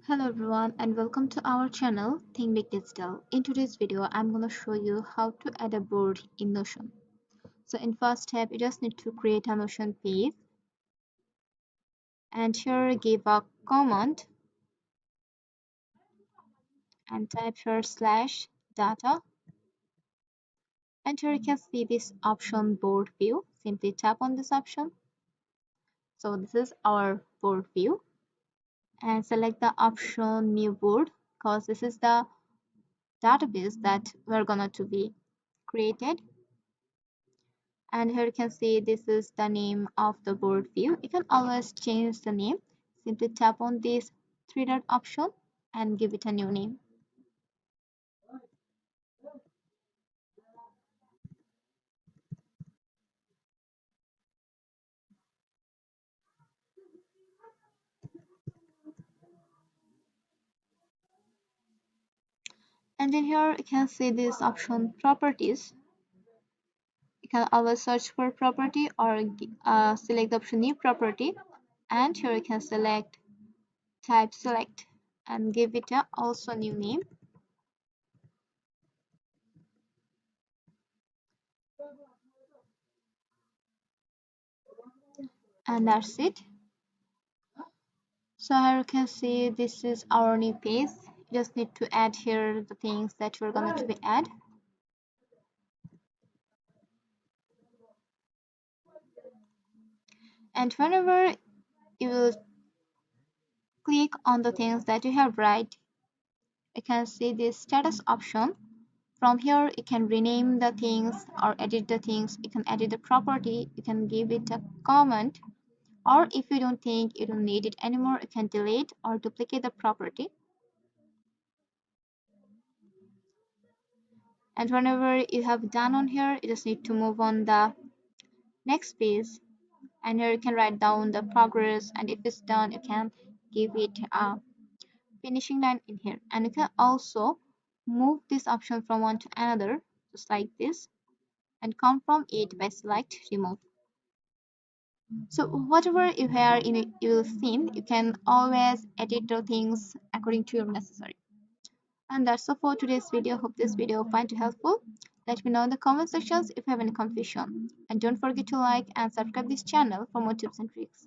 Hello everyone and welcome to our channel Think Big Digital. In today's video I'm going to show you how to add a board in Notion. So in first step you just need to create a Notion page and here give a command and type here slash data and here you can see this option board view. Simply tap on this option. So this is our board view and select the option new board because this is the database that we're gonna to be created. And here you can see this is the name of the board view. You can always change the name. Simply tap on this three dot option and give it a new name. And then here you can see this option properties. You can always search for property or select the option new property. And here you can select type select and give it a also new name. And that's it. So here you can see this is our new page. You just need to add here the things that you're going to be add. And whenever you will click on the things that you have write, you can see this status option. From here you can rename the things or edit the things. You can edit the property, you can give it a comment, or if you don't think you don't need it anymore you can delete or duplicate the property. And whenever you have done on here you just need to move on the next page, and here you can write down the progress, and if it's done you can give it a finishing line in here. And you can also move this option from one to another just like this and come from it by select remove. So whatever you hear in your scene you can always edit the things according to your necessary. And that's all for today's video. Hope this video find you helpful. Let me know in the comment sections if you have any confusion, and don't forget to like and subscribe this channel for more tips and tricks.